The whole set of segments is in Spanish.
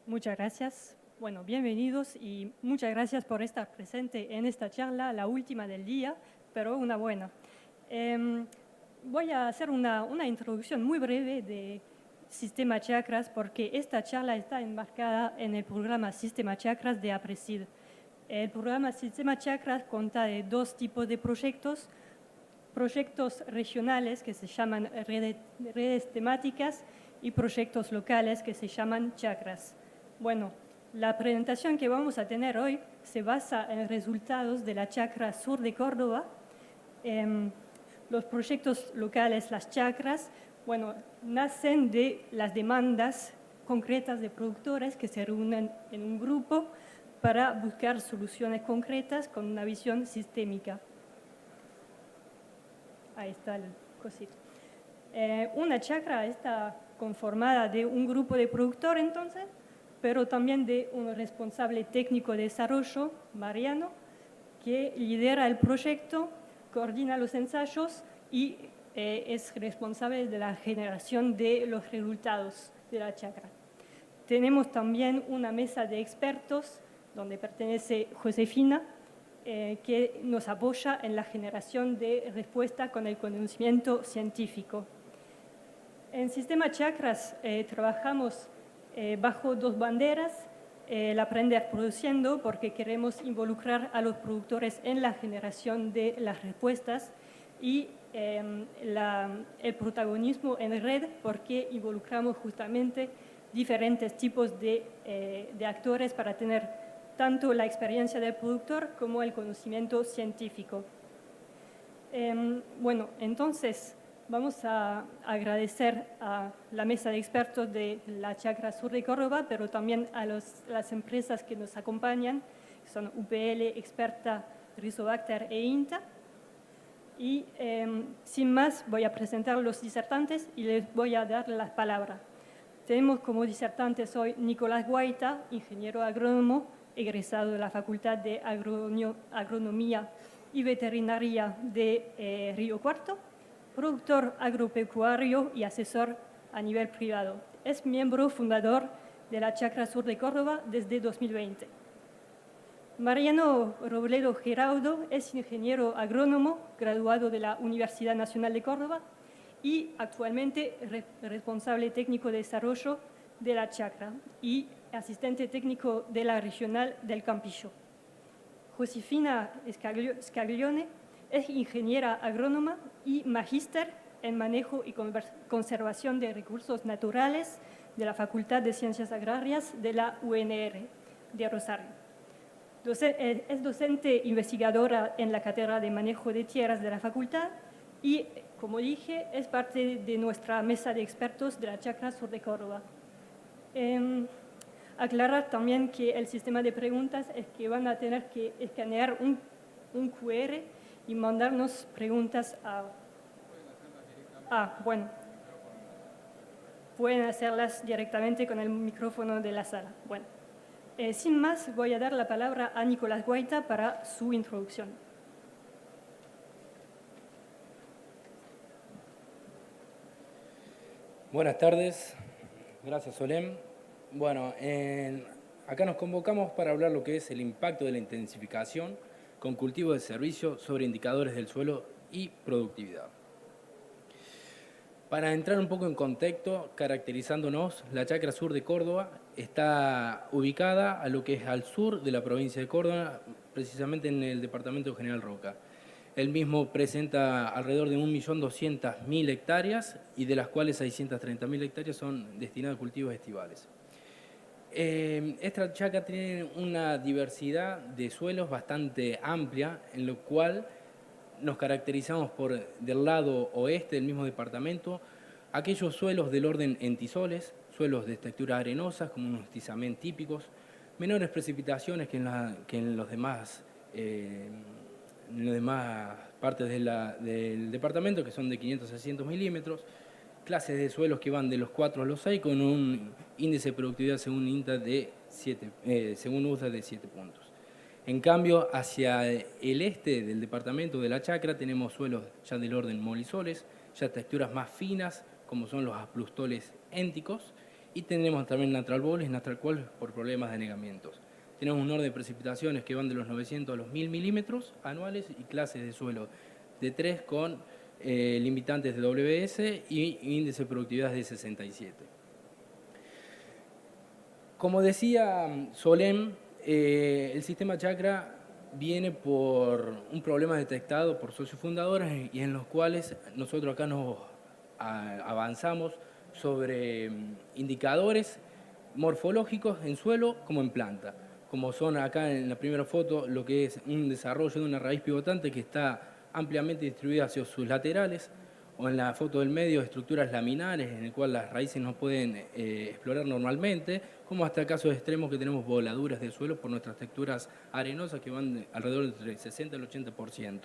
Muchas gracias. Bueno, bienvenidos y muchas gracias por estar presente en esta charla, la última del día, pero una buena. Voy a hacer una introducción muy breve de Sistema Chakras porque esta charla está enmarcada en el programa Sistema Chakras de APRESID. El programa Sistema Chakras consta de dos tipos de proyectos regionales que se llaman redes temáticas y proyectos locales que se llaman chakras. Bueno, la presentación que vamos a tener hoy se basa en resultados de la chacra sur de Córdoba. Los proyectos locales, las chacras, bueno, nacen de las demandas concretas de productores que se reúnen en un grupo para buscar soluciones concretas con una visión sistémica. Ahí está el cosito. Una chacra está conformada de un grupo de productores, entonces, pero también de un responsable técnico de desarrollo, Mariano, que lidera el proyecto, coordina los ensayos y es responsable de la generación de los resultados de la chacra. Tenemos también una mesa de expertos, donde pertenece Josefina, que nos apoya en la generación de respuesta con el conocimiento científico. En Sistema Chakras trabajamos bajo dos banderas, el aprender produciendo, porque queremos involucrar a los productores en la generación de las respuestas, y el protagonismo en red, porque involucramos justamente diferentes tipos de actores para tener tanto la experiencia del productor como el conocimiento científico. Bueno, entonces vamos a agradecer a la mesa de expertos de la Chacra Sur de Córdoba, pero también a las empresas que nos acompañan, que son UPL, Experta, Rizobacter e INTA. Y sin más, voy a presentar a los disertantes y les voy a dar la palabra. Tenemos como disertantes hoy Nicolás Guaita, ingeniero agrónomo, egresado de la Facultad de Agronomía y Veterinaria de Río Cuarto, productor agropecuario y asesor a nivel privado. Es miembro fundador de la Chacra Sur de Córdoba desde 2020. Mariano Robledo Giraudo es ingeniero agrónomo, graduado de la Universidad Nacional de Córdoba y actualmente responsable técnico de desarrollo de la Chacra y asistente técnico de la regional del Campillo. Josefina Scaglione es ingeniera agrónoma y magíster en manejo y conservación de recursos naturales de la Facultad de Ciencias Agrarias de la UNR de Rosario. Es docente investigadora en la Cátedra de Manejo de Tierras de la Facultad y, como dije, es parte de nuestra mesa de expertos de la Chacra Sur de Córdoba. Aclarar también que el sistema de preguntas es que van a tener que escanear un QR y mandarnos preguntas bueno. Pueden hacerlas directamente con el micrófono de la sala. Bueno, sin más, voy a dar la palabra a Nicolás Guaita para su introducción. Buenas tardes, gracias Solem. Bueno, acá nos convocamos para hablar lo que es el impacto de la intensificación con cultivo de servicio sobre indicadores del suelo y productividad. Para entrar un poco en contexto, caracterizándonos, la Chacra Sur de Córdoba está ubicada a lo que es al sur de la provincia de Córdoba, precisamente en el departamento de General Roca. El mismo presenta alrededor de 1.200.000 hectáreas y de las cuales 630.000 hectáreas son destinadas a cultivos estivales. Esta chacra tiene una diversidad de suelos bastante amplia, en lo cual nos caracterizamos por, del lado oeste del mismo departamento, aquellos suelos del orden entisoles, suelos de textura arenosa, como unos tizamén típicos, menores precipitaciones que en los demás partes del departamento, que son de 500 a 600 milímetros, clases de suelos que van de los 4 a los 6, con un índice de productividad según INTA según USDA de 7 puntos. En cambio, hacia el este del departamento de la Chacra tenemos suelos ya del orden molisoles, ya texturas más finas, como son los asplustoles énticos, y tenemos también Natural Bowl y Natural Qual por problemas de anegamientos. Tenemos un orden de precipitaciones que van de los 900 a los 1000 milímetros anuales y clases de suelo de 3 con limitantes de WS y índice de productividad de 67. Como decía Solem, el sistema chakra viene por un problema detectado por socios fundadores y en los cuales nosotros acá nos avanzamos sobre indicadores morfológicos en suelo como en planta, como son acá en la primera foto lo que es un desarrollo de una raíz pivotante que está ampliamente distribuida hacia sus laterales, o en la foto del medio estructuras laminares en el cual las raíces no pueden explorar normalmente, como hasta casos extremos que tenemos voladuras del suelo por nuestras texturas arenosas que van alrededor del 60 al 80%.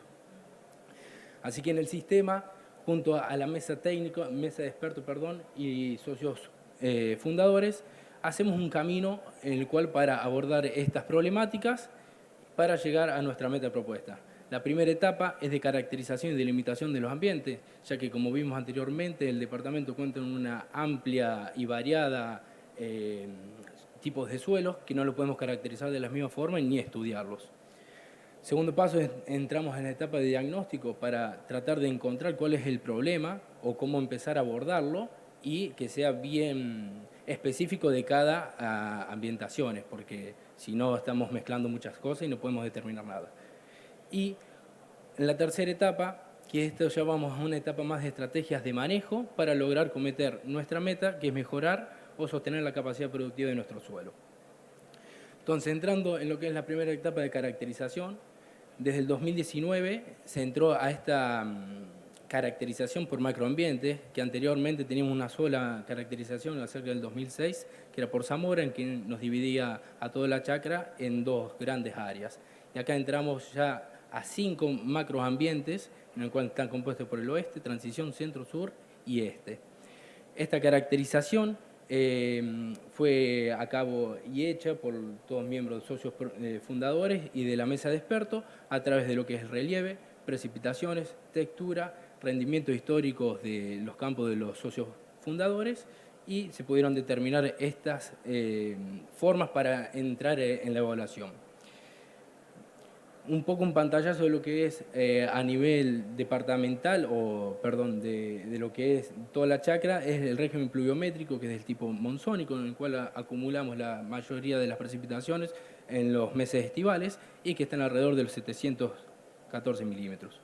Así que en el sistema, junto a la mesa técnica, mesa de expertos, y socios fundadores, hacemos un camino en el cual para abordar estas problemáticas para llegar a nuestra meta propuesta. La primera etapa es de caracterización y delimitación de los ambientes, ya que como vimos anteriormente, el departamento cuenta con una amplia y variada tipos de suelos que no lo podemos caracterizar de la misma forma ni estudiarlos. Segundo paso, entramos en la etapa de diagnóstico para tratar de encontrar cuál es el problema o cómo empezar a abordarlo y que sea bien específico de cada ambientaciones, porque si no estamos mezclando muchas cosas y no podemos determinar nada. Y en la tercera etapa, que esto ya vamos a una etapa más de estrategias de manejo para lograr cometer nuestra meta, que es mejorar o sostener la capacidad productiva de nuestro suelo. Entonces, entrando en lo que es la primera etapa de caracterización, desde el 2019 se entró a esta caracterización por macroambientes, que anteriormente teníamos una sola caracterización acerca del 2006, que era por Zamora, en que nos dividía a toda la chacra en dos grandes áreas. Y acá entramos ya a 5 macroambientes, en el cual están compuestos por el oeste, transición, centro, sur y este. Esta caracterización fue a cabo y hecha por todos miembros socios fundadores y de la mesa de expertos a través de lo que es el relieve, precipitaciones, textura, rendimientos históricos de los campos de los socios fundadores y se pudieron determinar estas formas para entrar en la evaluación. Un poco un pantallazo de lo que es a nivel departamental, de lo que es toda la chacra, es el régimen pluviométrico, que es del tipo monzónico, en el cual acumulamos la mayoría de las precipitaciones en los meses estivales y que están alrededor de los 714 milímetros.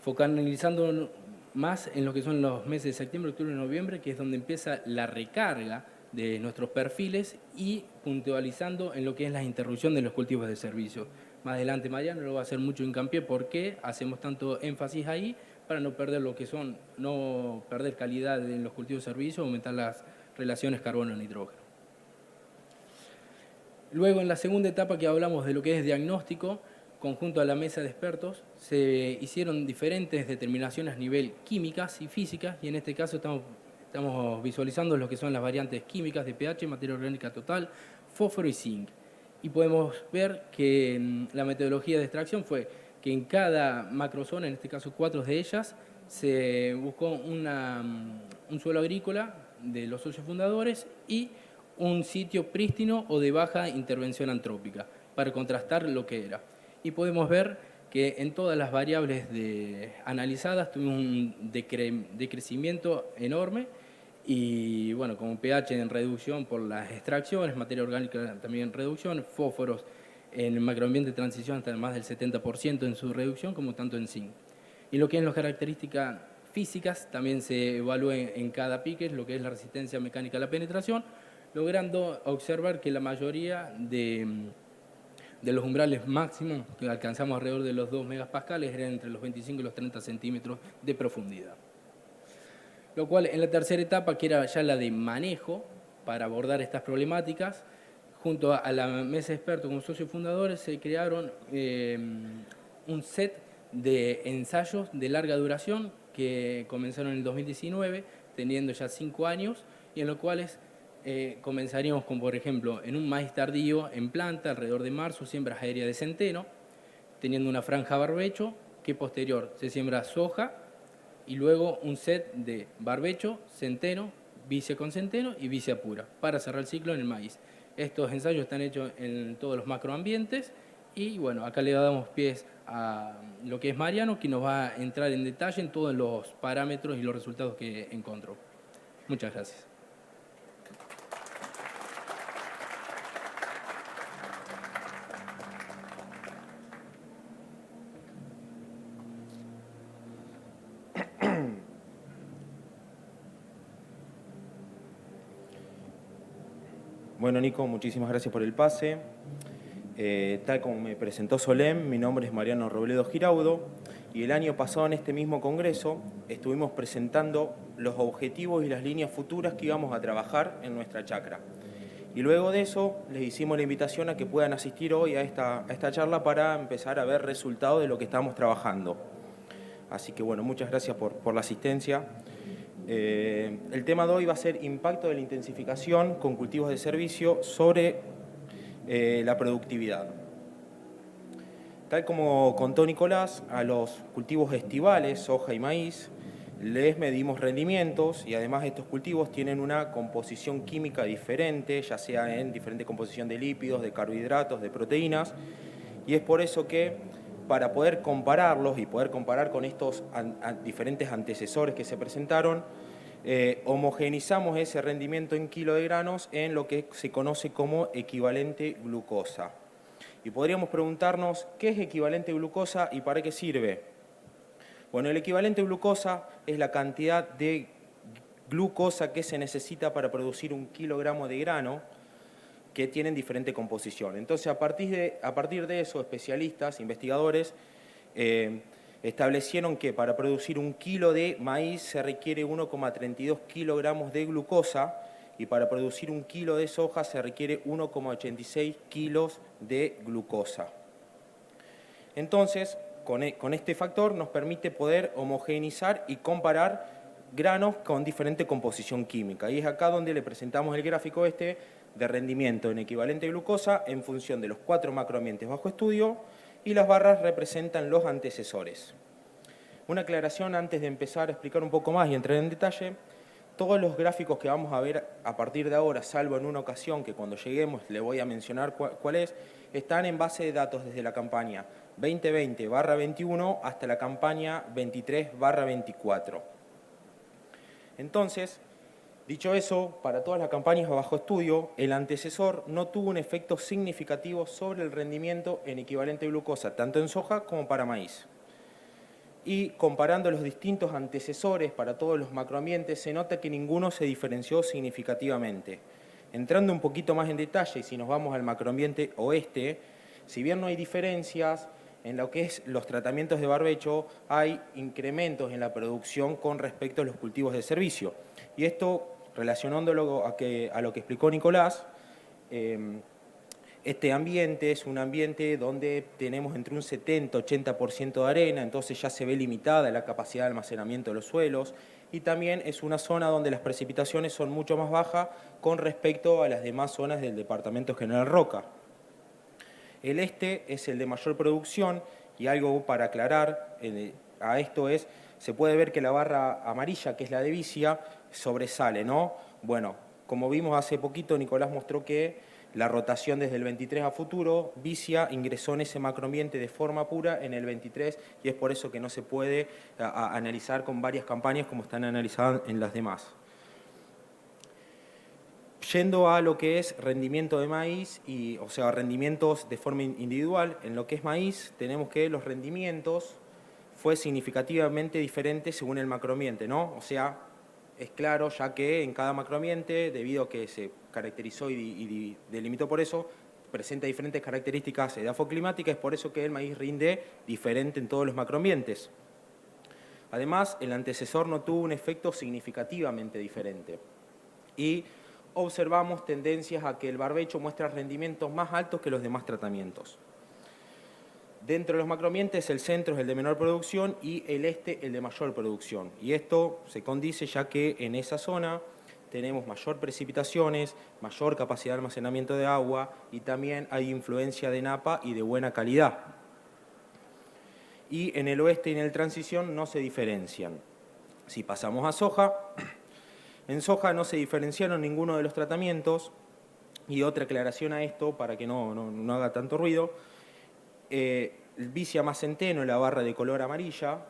Focalizando más en lo que son los meses de septiembre, octubre y noviembre, que es donde empieza la recarga de nuestros perfiles y puntualizando en lo que es la interrupción de los cultivos de servicio. Más adelante Mariano lo va a hacer mucho hincapié por qué hacemos tanto énfasis ahí para no perder lo que son, no perder calidad en los cultivos de servicio, aumentar las relaciones carbono-nitrógeno. Luego en la segunda etapa que hablamos de lo que es diagnóstico, conjunto a la mesa de expertos, se hicieron diferentes determinaciones a nivel químicas y físicas y en este caso estamos visualizando lo que son las variantes químicas de pH, materia orgánica total, fósforo y zinc. Y podemos ver que la metodología de extracción fue que en cada macrozona, en este caso 4 de ellas, se buscó un suelo agrícola de los socios fundadores y un sitio prístino o de baja intervención antrópica para contrastar lo que era. Y podemos ver que en todas las variables analizadas tuvimos un decrecimiento enorme y bueno, como pH en reducción por las extracciones, materia orgánica también en reducción, fósforos en el macroambiente de transición hasta más del 70% en su reducción, como tanto en zinc. Y lo que es las características físicas también se evalúa en cada pique, lo que es la resistencia mecánica a la penetración, logrando observar que la mayoría de los umbrales máximos que alcanzamos alrededor de los 2 megapascales eran entre los 25 y los 30 centímetros de profundidad. Lo cual en la tercera etapa, que era ya la de manejo para abordar estas problemáticas, junto a la mesa de expertos como socios fundadores se crearon un set de ensayos de larga duración que comenzaron en el 2019, teniendo ya 5 años, y en los cuales comenzaríamos con, por ejemplo, en un maíz tardío en planta, alrededor de marzo, siembras aéreas de centeno, teniendo una franja barbecho, que posterior se siembra soja, y luego un set de barbecho, centeno, vicia con centeno y vicia pura, para cerrar el ciclo en el maíz. Estos ensayos están hechos en todos los macroambientes y bueno, acá le damos pies a lo que es Mariano, que nos va a entrar en detalle en todos los parámetros y los resultados que encontró. Muchas gracias. Bueno, Nico, muchísimas gracias por el pase. Tal como me presentó Solem, mi nombre es Mariano Robledo Giraudo y el año pasado en este mismo congreso estuvimos presentando los objetivos y las líneas futuras que íbamos a trabajar en nuestra chacra. Y luego de eso les hicimos la invitación a que puedan asistir hoy a esta charla para empezar a ver resultados de lo que estamos trabajando. Así que bueno, muchas gracias por la asistencia. El tema de hoy va a ser impacto de la intensificación con cultivos de servicio sobre la productividad. Tal como contó Nicolás, a los cultivos estivales, soja y maíz, les medimos rendimientos y además estos cultivos tienen una composición química diferente, ya sea en diferente composición de lípidos, de carbohidratos, de proteínas, y es por eso que para poder compararlos y poder comparar con estos diferentes antecesores que se presentaron, homogeneizamos ese rendimiento en kilo de granos en lo que se conoce como equivalente glucosa. Y podríamos preguntarnos, ¿qué es equivalente glucosa y para qué sirve? Bueno, el equivalente glucosa es la cantidad de glucosa que se necesita para producir 1 kilogramo de grano que tienen diferente composición. Entonces, a partir de eso, especialistas, investigadores, establecieron que para producir 1 kilo de maíz se requiere 1,32 kilogramos de glucosa y para producir 1 kilo de soja se requiere 1,86 kilos de glucosa. Entonces, con este factor nos permite poder homogeneizar y comparar granos con diferente composición química. Y es acá donde le presentamos el gráfico de rendimiento en equivalente glucosa en función de los 4 macroambientes bajo estudio y las barras representan los antecesores. Una aclaración antes de empezar a explicar un poco más y entrar en detalle. Todos los gráficos que vamos a ver a partir de ahora, salvo en una ocasión que cuando lleguemos le voy a mencionar cuál es, están en base de datos desde la campaña 2020/21 hasta la campaña 23/24. Entonces, dicho eso, para todas las campañas bajo estudio, el antecesor no tuvo un efecto significativo sobre el rendimiento en equivalente glucosa, tanto en soja como para maíz. Y comparando los distintos antecesores para todos los macroambientes, se nota que ninguno se diferenció significativamente. Entrando un poquito más en detalle, y si nos vamos al macroambiente oeste, si bien no hay diferencias en lo que es los tratamientos de barbecho, hay incrementos en la producción con respecto a los cultivos de servicio. Y esto, relacionándolo a lo que explicó Nicolás, este ambiente es un ambiente donde tenemos entre un 70-80% de arena, entonces ya se ve limitada la capacidad de almacenamiento de los suelos, y también es una zona donde las precipitaciones son mucho más bajas con respecto a las demás zonas del departamento General Roca. El este es el de mayor producción y algo para aclarar a esto es, se puede ver que la barra amarilla, que es la de vicia, sobresale, ¿no? Bueno, como vimos hace poquito, Nicolás mostró que la rotación desde el 23 a futuro, vicia ingresó en ese macroambiente de forma pura en el 23 y es por eso que no se puede analizar con varias campañas como están analizadas en las demás. Yendo a lo que es rendimiento de maíz, o sea, rendimientos de forma individual, en lo que es maíz tenemos que los rendimientos fue significativamente diferente según el macroambiente, ¿no? O sea, es claro ya que en cada macroambiente, debido a que se caracterizó y delimitó por eso, presenta diferentes características edafoclimáticas, es por eso que el maíz rinde diferente en todos los macroambientes. Además, el antecesor no tuvo un efecto significativamente diferente. Y observamos tendencias a que el barbecho muestra rendimientos más altos que los demás tratamientos. Dentro de los macroambientes, el centro es el de menor producción y el este el de mayor producción. Y esto se condice ya que en esa zona tenemos mayor precipitaciones, mayor capacidad de almacenamiento de agua y también hay influencia de napa y de buena calidad. Y en el oeste y en el transición no se diferencian. Si pasamos a soja, En soja no se diferenciaron ninguno de los tratamientos. Y otra aclaración a esto, para que no haga tanto ruido, Vicia más Centeno, la barra de color amarilla,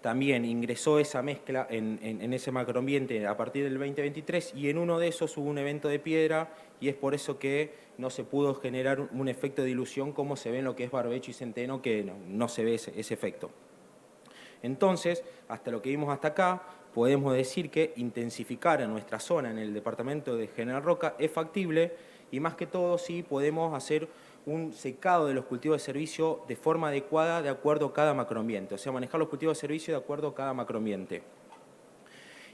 también ingresó esa mezcla en ese macroambiente a partir del 2023 y en uno de esos hubo un evento de piedra y es por eso que no se pudo generar un efecto de dilución como se ve en lo que es barbecho y centeno, que no se ve ese efecto. Entonces, hasta lo que vimos hasta acá, podemos decir que intensificar en nuestra zona, en el departamento de General Roca, es factible y más que todo sí podemos hacer un secado de los cultivos de servicio de forma adecuada de acuerdo a cada macroambiente, o sea, manejar los cultivos de servicio de acuerdo a cada macroambiente.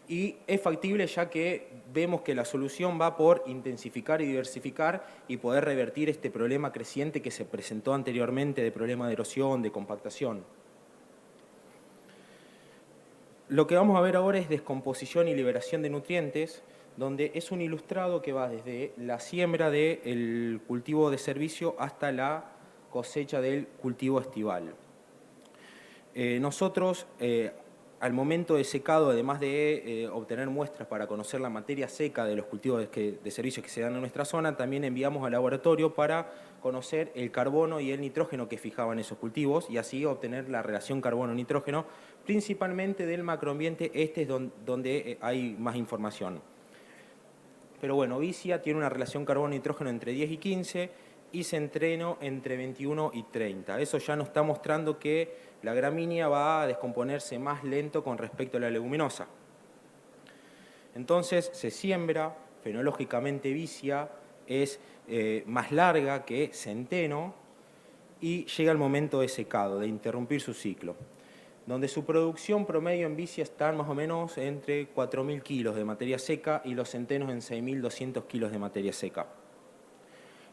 Y es factible ya que vemos que la solución va por intensificar y diversificar y poder revertir este problema creciente que se presentó anteriormente de problema de erosión, de compactación. Lo que vamos a ver ahora es descomposición y liberación de nutrientes, donde es un ilustrado que va desde la siembra del cultivo de servicio hasta la cosecha del cultivo estival. Nosotros, al momento de secado, además de obtener muestras para conocer la materia seca de los cultivos de servicio que se dan en nuestra zona, también enviamos al laboratorio para conocer el carbono y el nitrógeno que fijaban esos cultivos y así obtener la relación carbono-nitrógeno, principalmente del macroambiente. Este es donde hay más información. Pero bueno, Vicia tiene una relación carbono-nitrógeno entre 10 y 15 y Centeno entre 21 y 30. Eso ya nos está mostrando que la gramínea va a descomponerse más lento con respecto a la leguminosa. Entonces se siembra, fenológicamente Vicia es más larga que Centeno y llega el momento de secado, de interrumpir su ciclo, donde su producción promedio en Vicia está más o menos entre 4.000 kilos de materia seca y los centenos en 6.200 kilos de materia seca.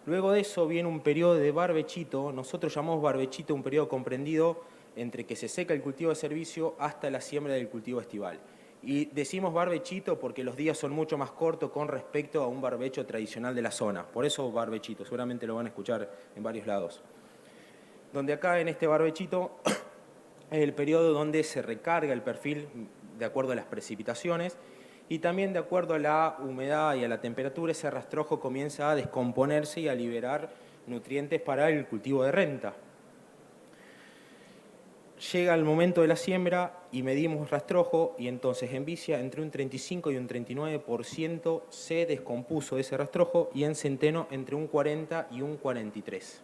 Luego de eso viene un periodo de barbechito. Nosotros llamamos barbechito un periodo comprendido entre que se seca el cultivo de servicio hasta la siembra del cultivo estival. Y decimos barbechito porque los días son mucho más cortos con respecto a un barbecho tradicional de la zona. Por eso barbechito, seguramente lo van a escuchar en varios lados. Donde acá en este barbechito es el periodo donde se recarga el perfil de acuerdo a las precipitaciones y también de acuerdo a la humedad y a la temperatura, ese rastrojo comienza a descomponerse y a liberar nutrientes para el cultivo de renta. Llega el momento de la siembra y medimos rastrojo y entonces en Vicia entre un 35 y un 39% se descompuso ese rastrojo y en Centeno entre un 40 y un 43%.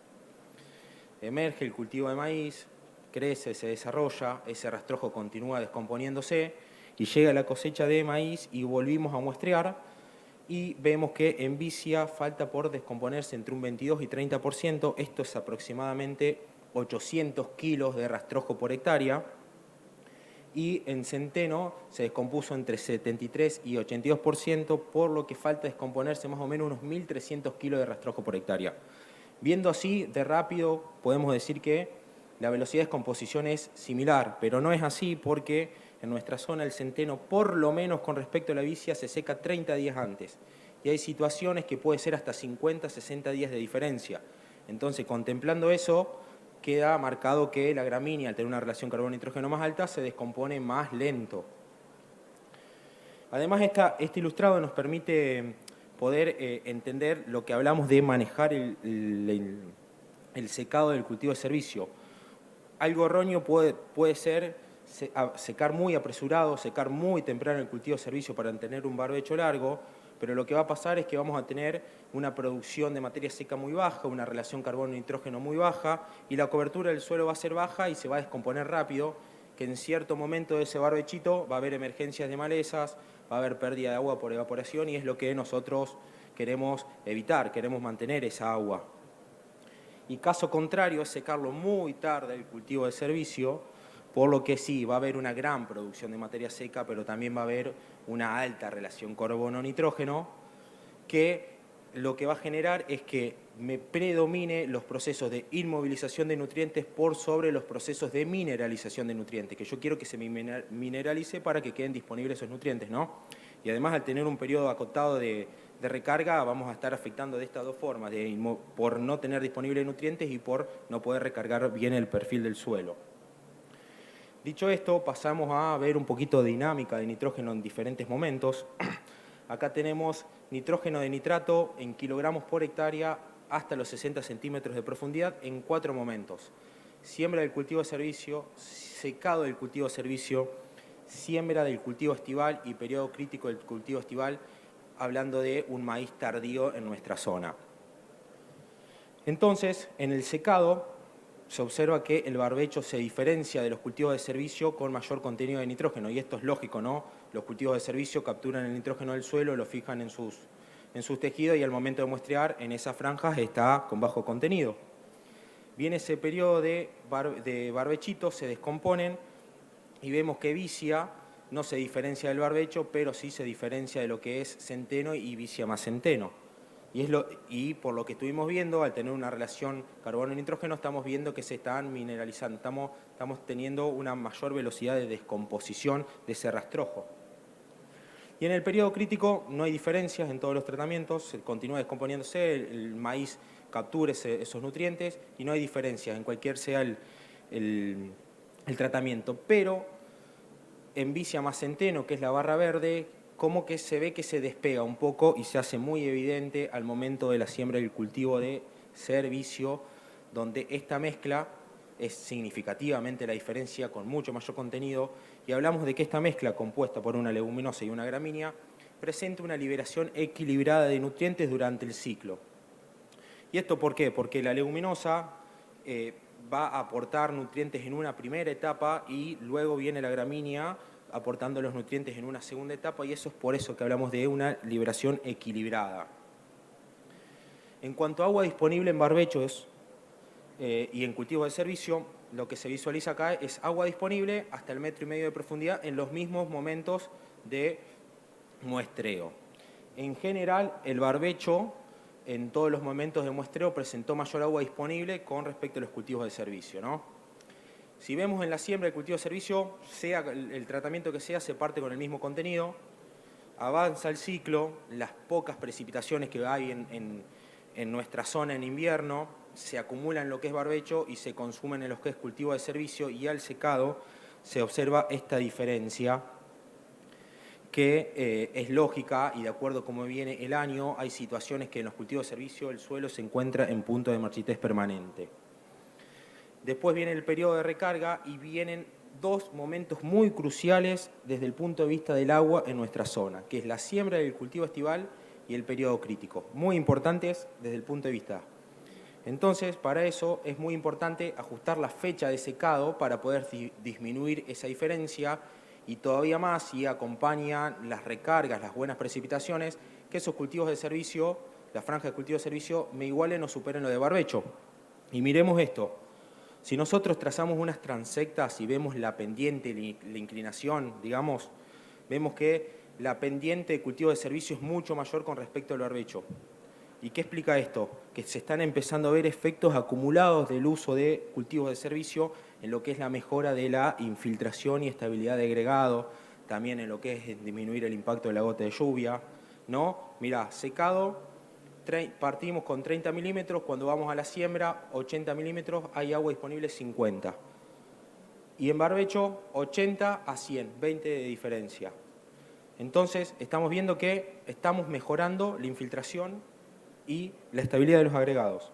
Emerge el cultivo de maíz, crece, se desarrolla, ese rastrojo continúa descomponiéndose y llega la cosecha de maíz y volvimos a muestrear y vemos que en Vicia falta por descomponerse entre un 22 y 30%, esto es aproximadamente 800 kilos de rastrojo por hectárea, y en Centeno se descompuso entre 73 y 82%, por lo que falta descomponerse más o menos unos 1.300 kilos de rastrojo por hectárea. Viendo así de rápido podemos decir que la velocidad de descomposición es similar, pero no es así porque en nuestra zona el centeno, por lo menos con respecto a la Vicia, se seca 30 días antes. Y hay situaciones que puede ser hasta 50, 60 días de diferencia. Entonces, contemplando eso, queda marcado que la gramínea, al tener una relación carbono-nitrógeno más alta, se descompone más lento. Además, este ilustrado nos permite poder entender lo que hablamos de manejar el secado del cultivo de servicio. Algo erróneo puede ser secar muy apresurado, secar muy temprano el cultivo de servicio para tener un barbecho largo, pero lo que va a pasar es que vamos a tener una producción de materia seca muy baja, una relación carbono-nitrógeno muy baja y la cobertura del suelo va a ser baja y se va a descomponer rápido, que en cierto momento de ese barbechito va a haber emergencias de malezas, va a haber pérdida de agua por evaporación y es lo que nosotros queremos evitar, queremos mantener esa agua. Y caso contrario es secarlo muy tarde el cultivo de servicio, por lo que sí, va a haber una gran producción de materia seca, pero también va a haber una alta relación carbono-nitrógeno, que lo que va a generar es que me predomine los procesos de inmovilización de nutrientes por sobre los procesos de mineralización de nutrientes, que yo quiero que se mineralice para que queden disponibles esos nutrientes, ¿no? Y además al tener un periodo acotado de recarga vamos a estar afectando de estas dos formas, por no tener disponibles nutrientes y por no poder recargar bien el perfil del suelo. Dicho esto, pasamos a ver un poquito de dinámica de nitrógeno en diferentes momentos. Acá tenemos nitrógeno de nitrato en kilogramos por hectárea hasta los 60 centímetros de profundidad en 4 momentos. Siembra del cultivo de servicio, secado del cultivo de servicio, siembra del cultivo estival y periodo crítico del cultivo estival, hablando de un maíz tardío en nuestra zona. Entonces, en el secado se observa que el barbecho se diferencia de los cultivos de servicio con mayor contenido de nitrógeno, y esto es lógico, ¿no? Los cultivos de servicio capturan el nitrógeno del suelo, lo fijan en sus tejidos y al momento de muestrear en esas franjas está con bajo contenido. Viene ese periodo de barbechitos, se descomponen y vemos que vicia no se diferencia del barbecho, pero sí se diferencia de lo que es centeno y vicia más centeno. Y por lo que estuvimos viendo, al tener una relación carbono-nitrógeno, estamos viendo que se están mineralizando, estamos teniendo una mayor velocidad de descomposición de ese rastrojo. Y en el periodo crítico no hay diferencias en todos los tratamientos, se continúa descomponiéndose, el maíz captura esos nutrientes y no hay diferencias en cualquier sea el tratamiento. Pero en vicia más centeno, que es la barra verde, como que se ve que se despega un poco y se hace muy evidente al momento de la siembra del cultivo de servicio, donde esta mezcla es significativamente la diferencia con mucho mayor contenido, y hablamos de que esta mezcla compuesta por una leguminosa y una gramínea presenta una liberación equilibrada de nutrientes durante el ciclo. ¿Y esto por qué? Porque la leguminosa va a aportar nutrientes en una primera etapa y luego viene la gramínea aportando los nutrientes en una segunda etapa, y eso es por eso que hablamos de una liberación equilibrada. En cuanto a agua disponible en barbechos y en cultivos de servicio, lo que se visualiza acá es agua disponible hasta el 1,5 metros de profundidad en los mismos momentos de muestreo. En general, el barbecho en todos los momentos de muestreo presentó mayor agua disponible con respecto a los cultivos de servicio, ¿no? Si vemos en la siembra del cultivo de servicio, sea el tratamiento que sea, se parte con el mismo contenido, avanza el ciclo, las pocas precipitaciones que hay en nuestra zona en invierno se acumulan en lo que es barbecho y se consumen en lo que es cultivo de servicio, y al secado se observa esta diferencia que es lógica y de acuerdo a cómo viene el año. Hay situaciones que en los cultivos de servicio el suelo se encuentra en punto de marchitez permanente. Después viene el periodo de recarga y vienen dos momentos muy cruciales desde el punto de vista del agua en nuestra zona, que es la siembra del cultivo estival y el periodo crítico, muy importantes desde el punto de vista. Entonces, para eso es muy importante ajustar la fecha de secado para poder disminuir esa diferencia, y todavía más si acompañan las recargas, las buenas precipitaciones, que esos cultivos de servicio, la franja de cultivo de servicio, me igualen o superen lo de barbecho. Y miremos esto. Si nosotros trazamos unas transectas y vemos la pendiente, la inclinación, digamos, vemos que la pendiente de cultivo de servicio es mucho mayor con respecto al barbecho. ¿Y qué explica esto? Que se están empezando a ver efectos acumulados del uso de cultivos de servicio en lo que es la mejora de la infiltración y estabilidad de agregado, también en lo que es disminuir el impacto de la gota de lluvia, ¿no? Mirá, secado, partimos con 30 milímetros, cuando vamos a la siembra, 80 milímetros, hay agua disponible 50. Y en barbecho, 80 a 100, 20 de diferencia. Entonces, estamos viendo que estamos mejorando la infiltración y la estabilidad de los agregados.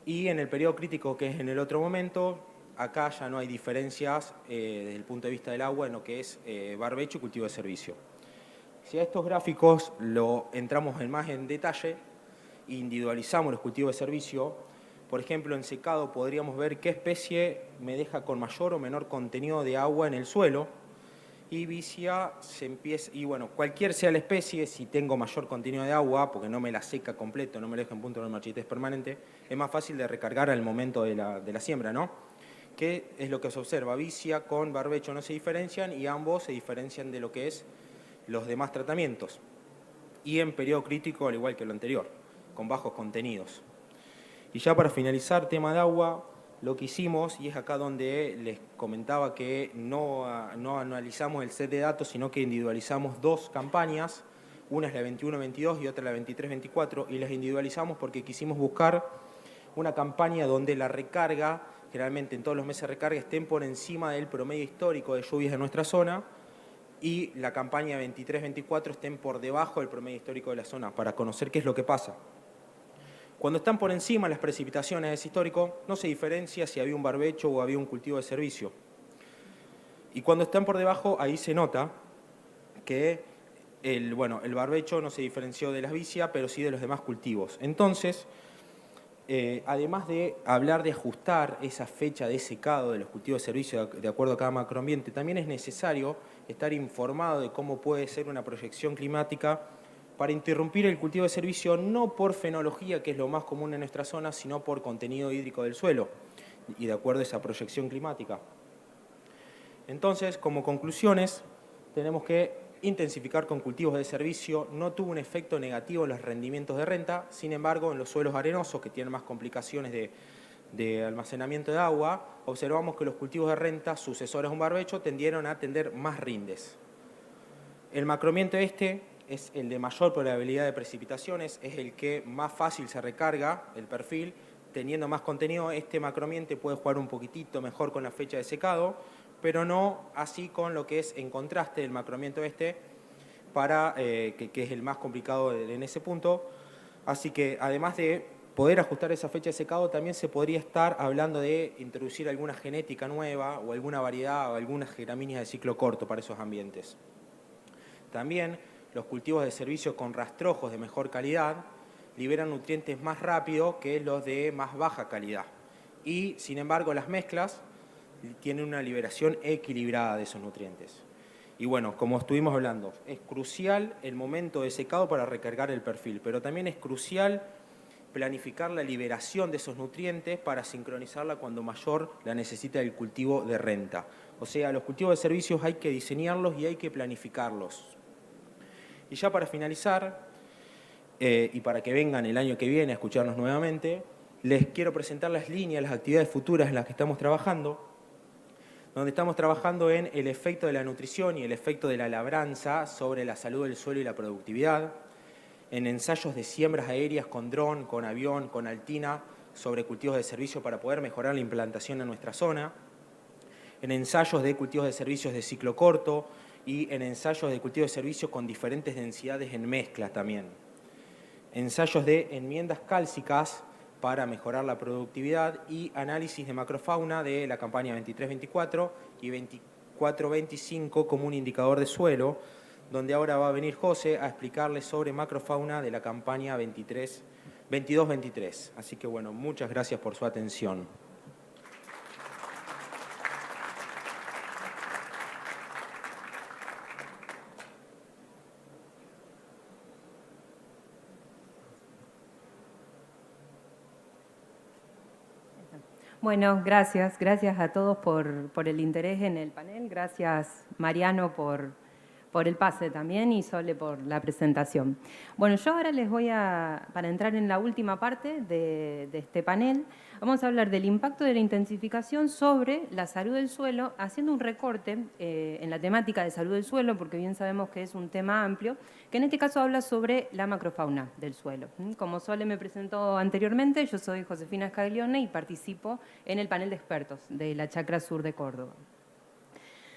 Y en el periodo crítico, que es en el otro momento, acá ya no hay diferencias desde el punto de vista del agua en lo que es barbecho y cultivo de servicio. Si a estos gráficos lo entramos más en detalle, individualizamos los cultivos de servicio, por ejemplo, en secado podríamos ver qué especie me deja con mayor o menor contenido de agua en el suelo, y vicia se empieza, y bueno, cualquier sea la especie, si tengo mayor contenido de agua, porque no me la seca completo, no me la deja en punto de marchitez permanente, es más fácil de recargar al momento de la siembra, ¿no? ¿Qué es lo que se observa? Vicia con barbecho no se diferencian y ambos se diferencian de lo que es los demás tratamientos. Y en periodo crítico, al igual que lo anterior, con bajos contenidos. Y ya para finalizar, tema de agua, lo que hicimos, y es acá donde les comentaba que no analizamos el set de datos, sino que individualizamos dos campañas, una es la 21-22 y otra la 23-24, y las individualizamos porque quisimos buscar una campaña donde la recarga generalmente en todos los meses de recarga, estén por encima del promedio histórico de lluvias de nuestra zona, y la campaña 23-24 estén por debajo del promedio histórico de la zona, para conocer qué es lo que pasa. Cuando están por encima las precipitaciones de ese histórico, no se diferencia si había un barbecho o había un cultivo de servicio. Y cuando están por debajo, ahí se nota que el barbecho no se diferenció de la vicia, pero sí de los demás cultivos. Entonces, además de hablar de ajustar esa fecha de secado de los cultivos de servicio de acuerdo a cada macroambiente, también es necesario estar informado de cómo puede ser una proyección climática para interrumpir el cultivo de servicio, no por fenología, que es lo más común en nuestra zona, sino por contenido hídrico del suelo y de acuerdo a esa proyección climática. Entonces, como conclusiones, tenemos que intensificar con cultivos de servicio. No tuvo un efecto negativo en los rendimientos de renta, sin embargo, en los suelos arenosos, que tienen más complicaciones de almacenamiento de agua, observamos que los cultivos de renta, sucesores a un barbecho, tendieron a tener más rindes. El macroambiente es el de mayor probabilidad de precipitaciones, es el que más fácil se recarga el perfil, teniendo más contenido. Este macroambiente puede jugar un poquitito mejor con la fecha de secado, pero no así con lo que es en contraste el macroambiente que es el más complicado en ese punto. Así que además de poder ajustar esa fecha de secado, también se podría estar hablando de introducir alguna genética nueva o alguna variedad o algunas gramíneas de ciclo corto para esos ambientes. También los cultivos de servicio con rastrojos de mejor calidad liberan nutrientes más rápido que los de más baja calidad. Y, sin embargo, las mezclas tienen una liberación equilibrada de esos nutrientes. Y bueno, como estuvimos hablando, es crucial el momento de secado para recargar el perfil, pero también es crucial planificar la liberación de esos nutrientes para sincronizarla cuando mayor la necesita el cultivo de renta. O sea, los cultivos de servicios hay que diseñarlos y hay que planificarlos. Y ya para finalizar, y para que vengan el año que viene a escucharnos nuevamente, les quiero presentar las líneas, las actividades futuras en las que estamos trabajando, donde estamos trabajando en el efecto de la nutrición y el efecto de la labranza sobre la salud del suelo y la productividad, en ensayos de siembras aéreas con dron, con avión, con altina, sobre cultivos de servicio para poder mejorar la implantación en nuestra zona, en ensayos de cultivos de servicios de ciclo corto y en ensayos de cultivos de servicio con diferentes densidades en mezclas también. Ensayos de enmiendas cálcicas para mejorar la productividad y análisis de macrofauna de la campaña 23-24 y 24-25 como un indicador de suelo, donde ahora va a venir José a explicarles sobre macrofauna de la campaña 22-23. Así que bueno, muchas gracias por su atención. Bueno, gracias a todos por el interés en el panel. Gracias, Mariano, por el pase también y Sole por la presentación. Bueno, yo ahora les voy para entrar en la última parte de este panel, vamos a hablar del impacto de la intensificación sobre la salud del suelo, haciendo un recorte en la temática de salud del suelo, porque bien sabemos que es un tema amplio, que en este caso habla sobre la macrofauna del suelo. Como Sole me presentó anteriormente, yo soy Josefina Scaglione y participo en el panel de expertos de la Chacra Sur de Córdoba.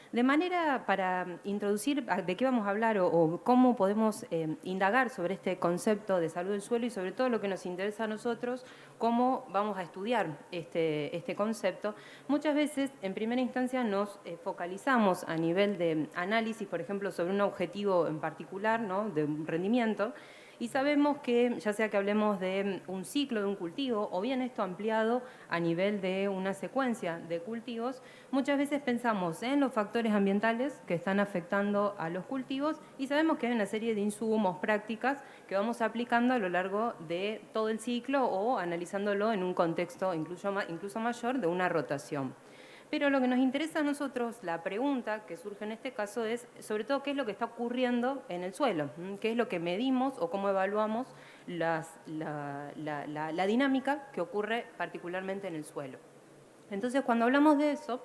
De manera para introducir de qué vamos a hablar o cómo podemos indagar sobre este concepto de salud del suelo y sobre todo lo que nos interesa a nosotros, cómo vamos a estudiar este concepto. Muchas veces, en primera instancia, nos focalizamos a nivel de análisis, por ejemplo, sobre un objetivo en particular, ¿no?, de un rendimiento, y sabemos que, ya sea que hablemos de un ciclo de un cultivo o bien esto ampliado a nivel de una secuencia de cultivos, muchas veces pensamos en los factores ambientales que están afectando a los cultivos y sabemos que hay una serie de insumos, prácticas que vamos aplicando a lo largo de todo el ciclo o analizándolo en un contexto incluso mayor de una rotación. Pero lo que nos interesa a nosotros, la pregunta que surge en este caso es, sobre todo, qué es lo que está ocurriendo en el suelo, qué es lo que medimos o cómo evaluamos la dinámica que ocurre particularmente en el suelo. Entonces, cuando hablamos de eso,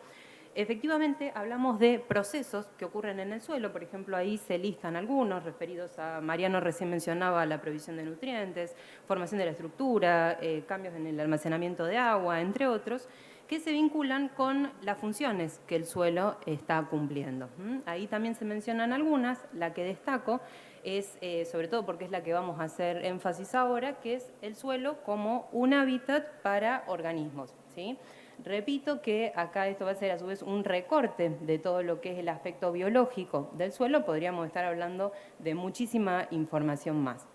efectivamente hablamos de procesos que ocurren en el suelo. Por ejemplo, ahí se listan algunos referidos a, Mariano recién mencionaba la provisión de nutrientes, formación de la estructura, cambios en el almacenamiento de agua, entre otros, que se vinculan con las funciones que el suelo está cumpliendo. Ahí también se mencionan algunas, la que destaco es, sobre todo porque es la que vamos a hacer énfasis ahora, que es el suelo como un hábitat para organismos, ¿sí? Repito que acá esto va a ser a su vez un recorte de todo lo que es el aspecto biológico del suelo, podríamos estar hablando de muchísima información más.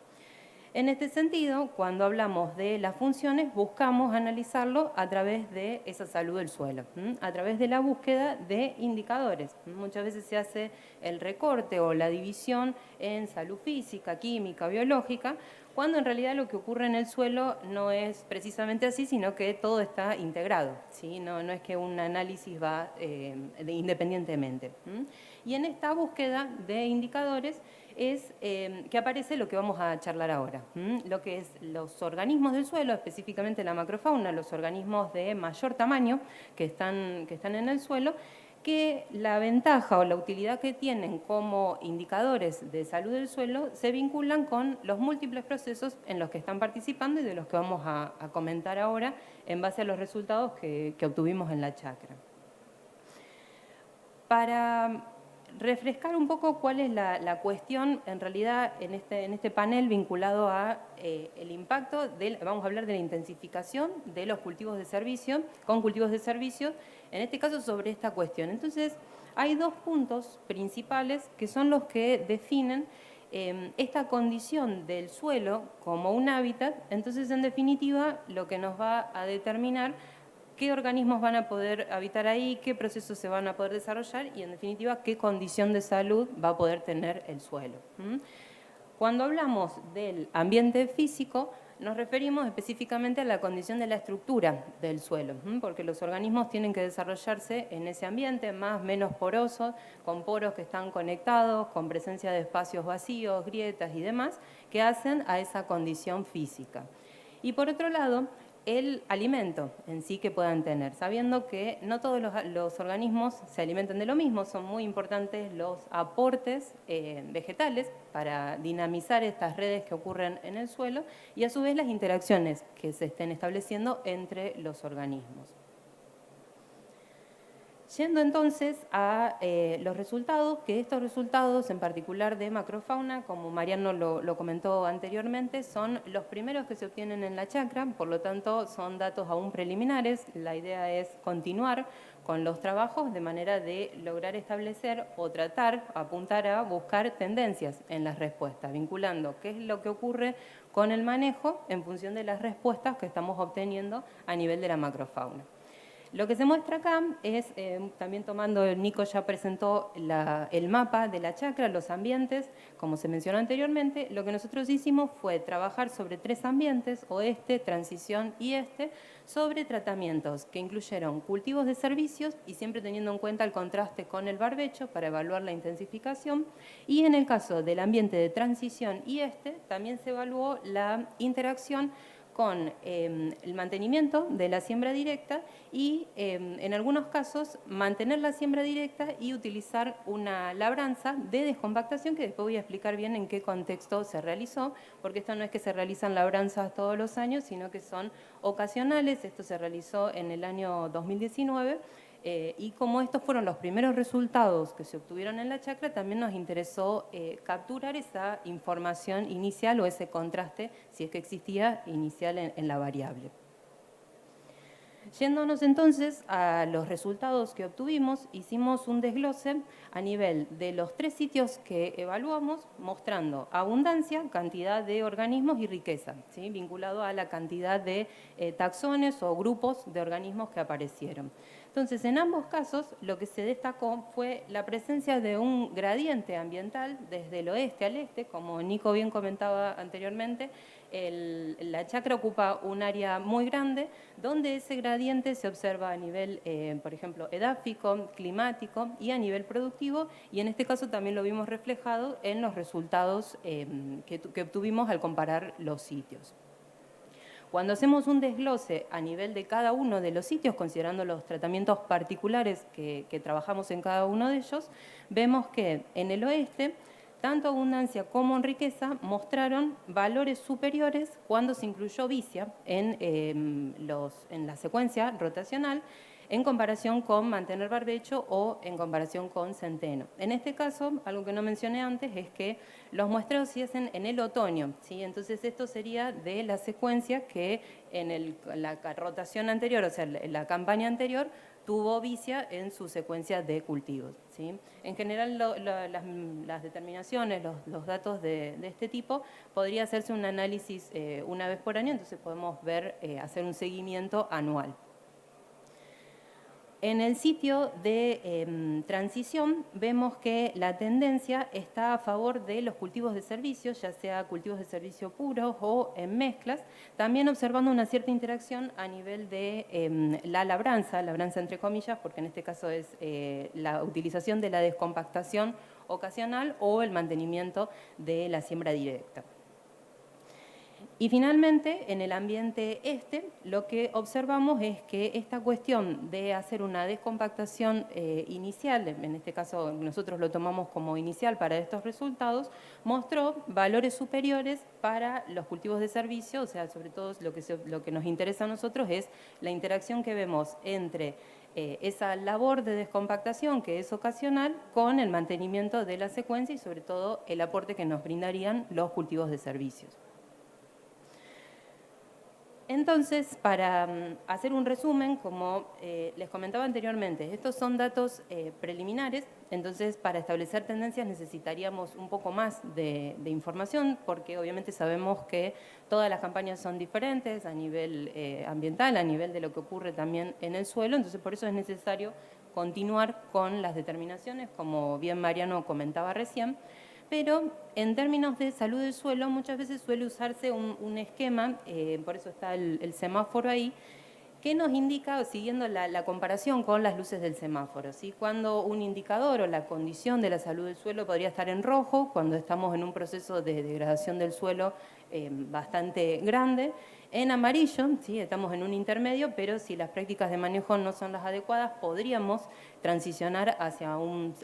En este sentido, cuando hablamos de las funciones, buscamos analizarlo a través de esa salud del suelo, a través de la búsqueda de indicadores. Muchas veces se hace el recorte o la división en salud física, química, biológica, cuando en realidad lo que ocurre en el suelo no es precisamente así, sino que todo está integrado, ¿sí? No es que un análisis va independientemente. Y en esta búsqueda de indicadores es que aparece lo que vamos a charlar ahora, lo que es los organismos del suelo, específicamente la macrofauna, los organismos de mayor tamaño que están en el suelo, que la ventaja o la utilidad que tienen como indicadores de salud del suelo se vinculan con los múltiples procesos en los que están participando y de los que vamos a comentar ahora en base a los resultados que obtuvimos en la chacra. Para refrescar un poco cuál es la cuestión, en realidad, en este panel vinculado a el impacto, vamos a hablar de la intensificación de los cultivos de servicio, con cultivos de servicio, en este caso sobre esta cuestión. Entonces, hay dos puntos principales que son los que definen esta condición del suelo como un hábitat. Entonces, en definitiva, lo que nos va a determinar qué organismos van a poder habitar ahí, qué procesos se van a poder desarrollar y, en definitiva, qué condición de salud va a poder tener el suelo. Cuando hablamos del ambiente físico, nos referimos específicamente a la condición de la estructura del suelo, porque los organismos tienen que desarrollarse en ese ambiente más o menos poroso, con poros que están conectados, con presencia de espacios vacíos, grietas y demás, que hacen a esa condición física. Y por otro lado, el alimento en sí que puedan tener, sabiendo que no todos los organismos se alimentan de lo mismo, son muy importantes los aportes vegetales para dinamizar estas redes que ocurren en el suelo y a su vez las interacciones que se estén estableciendo entre los organismos. Yendo entonces a los resultados, que estos resultados en particular de macrofauna, como Mariano lo comentó anteriormente, son los primeros que se obtienen en la chacra, por lo tanto son datos aún preliminares. La idea es continuar con los trabajos de manera de lograr establecer o tratar, apuntar a buscar tendencias en las respuestas, vinculando qué es lo que ocurre con el manejo en función de las respuestas que estamos obteniendo a nivel de la macrofauna. Lo que se muestra acá es, también tomando, Nico ya presentó el mapa de la chacra, los ambientes, como se mencionó anteriormente, lo que nosotros hicimos fue trabajar sobre 3 ambientes, oeste, transición y este, sobre tratamientos que incluyeron cultivos de servicios y siempre teniendo en cuenta el contraste con el barbecho para evaluar la intensificación, y en el caso del ambiente de transición y este, también se evaluó la interacción con el mantenimiento de la siembra directa y, en algunos casos, mantener la siembra directa y utilizar una labranza de descompactación, que después voy a explicar bien en qué contexto se realizó, porque esto no es que se realizan labranzas todos los años, sino que son ocasionales. Esto se realizó en el año 2019. Y como estos fueron los primeros resultados que se obtuvieron en la chacra, también nos interesó capturar esa información inicial o ese contraste, si es que existía, inicial en la variable. Yéndonos entonces a los resultados que obtuvimos, hicimos un desglose a nivel de los 3 sitios que evaluamos, mostrando abundancia, cantidad de organismos y riqueza, ¿sí? Vinculado a la cantidad de taxones o grupos de organismos que aparecieron. Entonces, en ambos casos, lo que se destacó fue la presencia de un gradiente ambiental desde el oeste al este, como Nico bien comentaba anteriormente. La chacra ocupa un área muy grande, donde ese gradiente se observa a nivel, por ejemplo, edáfico, climático y a nivel productivo, y en este caso también lo vimos reflejado en los resultados que obtuvimos al comparar los sitios. Cuando hacemos un desglose a nivel de cada uno de los sitios, considerando los tratamientos particulares que trabajamos en cada uno de ellos, vemos que en el oeste, tanto abundancia como en riqueza mostraron valores superiores cuando se incluyó vicia en la secuencia rotacional, en comparación con mantener barbecho o en comparación con centeno. En este caso, algo que no mencioné antes es que los muestreos se hacen en el otoño, ¿sí? Entonces esto sería de la secuencia que en la rotación anterior, o sea, en la campaña anterior, tuvo vicia en su secuencia de cultivos, ¿sí? En general, las determinaciones, los datos de este tipo, podría hacerse un análisis una vez por año, entonces podemos ver, hacer un seguimiento anual. En el sitio de transición vemos que la tendencia está a favor de los cultivos de servicio, ya sea cultivos de servicio puros o en mezclas, también observando una cierta interacción a nivel de la labranza entre comillas, porque en este caso es la utilización de la descompactación ocasional o el mantenimiento de la siembra directa. Y finalmente, en el ambiente lo que observamos es que esta cuestión de hacer una descompactación inicial, en este caso nosotros lo tomamos como inicial para estos resultados, mostró valores superiores para los cultivos de servicio, o sea, sobre todo lo que nos interesa a nosotros es la interacción que vemos entre esa labor de descompactación que es ocasional con el mantenimiento de la secuencia y sobre todo el aporte que nos brindarían los cultivos de servicios. Entonces, para hacer un resumen, como les comentaba anteriormente, estos son datos preliminares, entonces para establecer tendencias necesitaríamos un poco más de información, porque obviamente sabemos que todas las campañas son diferentes a nivel ambiental, a nivel de lo que ocurre también en el suelo, entonces por eso es necesario continuar con las determinaciones, como bien Mariano comentaba recién. Pero en términos de salud del suelo muchas veces suele usarse un esquema, por eso está el semáforo ahí, que nos indica, siguiendo la comparación con las luces del semáforo, ¿sí? Cuando un indicador o la condición de la salud del suelo podría estar en rojo, cuando estamos en un proceso de degradación del suelo bastante grande. En amarillo, ¿sí? Estamos en un intermedio, pero si las prácticas de manejo no son las adecuadas, podríamos transicionar hacia un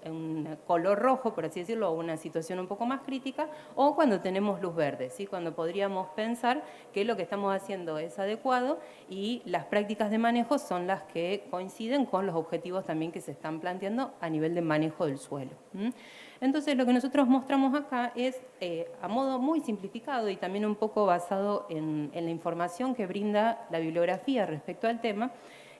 color rojo, por así decirlo, o una situación un poco más crítica, o cuando tenemos luz verde, ¿sí? Cuando podríamos pensar que lo que estamos haciendo es adecuado y las prácticas de manejo son las que coinciden con los objetivos también que se están planteando a nivel de manejo del suelo. Entonces, lo que nosotros mostramos acá es, a modo muy simplificado y también un poco basado en la información que brinda la bibliografía respecto al tema,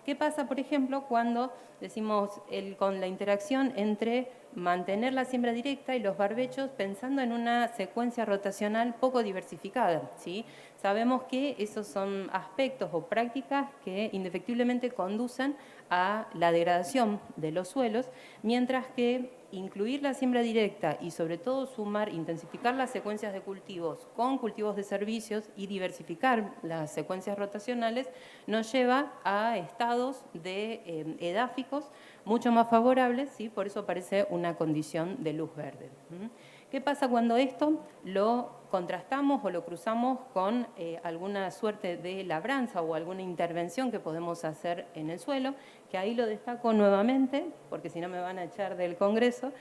¿qué pasa, por ejemplo, cuando decimos con la interacción entre mantener la siembra directa y los barbechos pensando en una secuencia rotacional poco diversificada, ¿sí? Sabemos que esos son aspectos o prácticas que indefectiblemente conducen a la degradación de los suelos, mientras que incluir la siembra directa y sobre todo intensificar las secuencias de cultivos con cultivos de servicios y diversificar las secuencias rotacionales nos lleva a estados de edáficos mucho más favorables, ¿sí? Por eso aparece una condición de luz verde. ¿Qué pasa cuando esto lo contrastamos o lo cruzamos con alguna suerte de labranza o alguna intervención que podemos hacer en el suelo? Que ahí lo destaco nuevamente, porque si no me van a echar del Congreso,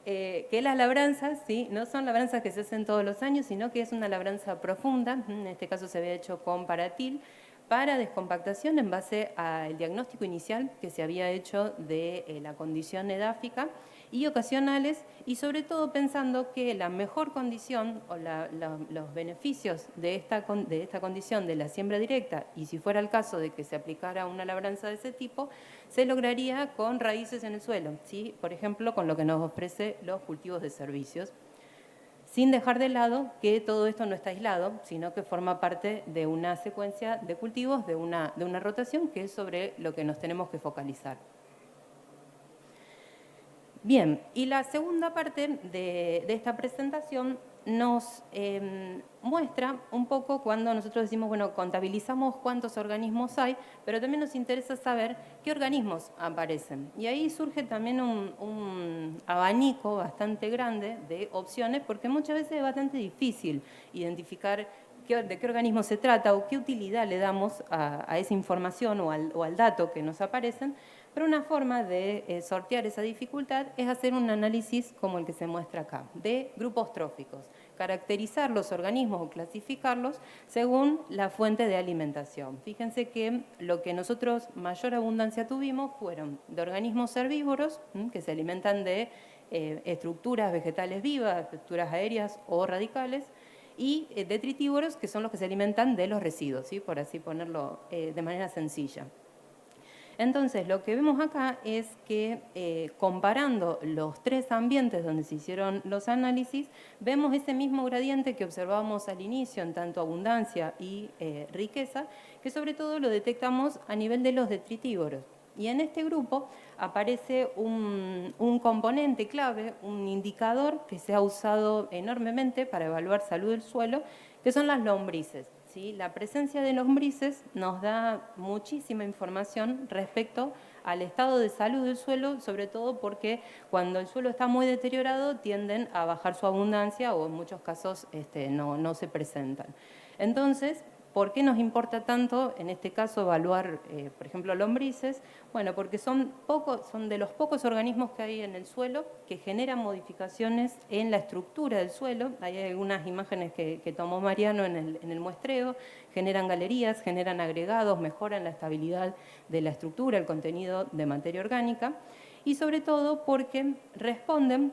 que las labranzas, ¿sí? No son labranzas que se hacen todos los años, sino que es una labranza profunda, en este caso se había hecho con paratil, para descompactación en base al diagnóstico inicial que se había hecho de la condición edáfica y ocasionales, y sobre todo pensando que la mejor condición o los beneficios de esta condición de la siembra directa, y si fuera el caso de que se aplicara una labranza de ese tipo, se lograría con raíces en el suelo, ¿sí? Por ejemplo, con lo que nos ofrece los cultivos de servicios, sin dejar de lado que todo esto no está aislado, sino que forma parte de una secuencia de cultivos, de una rotación, que es sobre lo que nos tenemos que focalizar. Bien, y la segunda parte de esta presentación nos muestra un poco cuando nosotros decimos, bueno, contabilizamos cuántos organismos hay, pero también nos interesa saber qué organismos aparecen. Y ahí surge también un abanico bastante grande de opciones, porque muchas veces es bastante difícil identificar de qué organismo se trata o qué utilidad le damos a esa información o al dato que nos aparecen, pero una forma de sortear esa dificultad es hacer un análisis como el que se muestra acá, de grupos tróficos, caracterizar los organismos o clasificarlos según la fuente de alimentación. Fíjense que lo que nosotros mayor abundancia tuvimos fueron de organismos herbívoros, que se alimentan de estructuras vegetales vivas, estructuras aéreas o radicales, y detritívoros, que son los que se alimentan de los residuos, ¿sí? Por así ponerlo de manera sencilla. Entonces, lo que vemos acá es que comparando los tres ambientes donde se hicieron los análisis, vemos ese mismo gradiente que observábamos al inicio en tanto abundancia y riqueza, que sobre todo lo detectamos a nivel de los detritívoros. Y en este grupo aparece un componente clave, un indicador que se ha usado enormemente para evaluar salud del suelo, que son las lombrices. ¿Sí? La presencia de lombrices nos da muchísima información respecto al estado de salud del suelo, sobre todo porque cuando el suelo está muy deteriorado tienden a bajar su abundancia o en muchos casos no se presentan. Entonces, ¿por qué nos importa tanto, en este caso, evaluar, por ejemplo, lombrices? Bueno, porque son de los pocos organismos que hay en el suelo que generan modificaciones en la estructura del suelo. Hay algunas imágenes que tomó Mariano en el muestreo, generan galerías, generan agregados, mejoran la estabilidad de la estructura, el contenido de materia orgánica, y sobre todo porque responden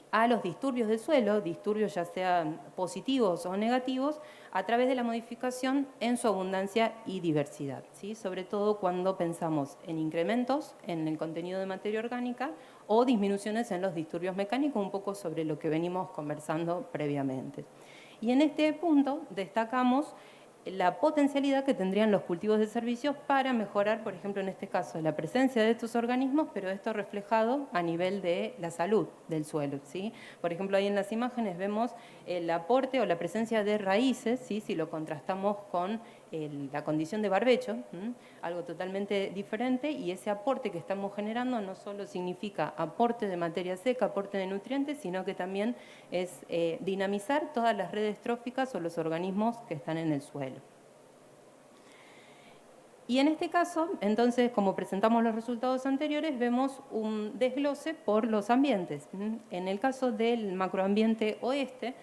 a los disturbios del suelo, disturbios ya sean positivos o negativos, a través de la modificación en su abundancia y diversidad, ¿sí? Sobre todo cuando pensamos en incrementos en el contenido de materia orgánica o disminuciones en los disturbios mecánicos, un poco sobre lo que venimos conversando previamente. Y en este punto destacamos la potencialidad que tendrían los cultivos de servicios para mejorar, por ejemplo, en este caso, la presencia de estos organismos, pero esto reflejado a nivel de la salud del suelo, ¿sí? Por ejemplo, ahí en las imágenes vemos el aporte o la presencia de raíces, ¿sí? Si lo contrastamos con la condición de barbecho, algo totalmente diferente, y ese aporte que estamos generando no solo significa aporte de materia seca, aporte de nutrientes, sino que también es dinamizar todas las redes tróficas o los organismos que están en el suelo. Y en este caso, entonces, como presentamos los resultados anteriores, vemos un desglose por los ambientes. En el caso del macroambiente oeste,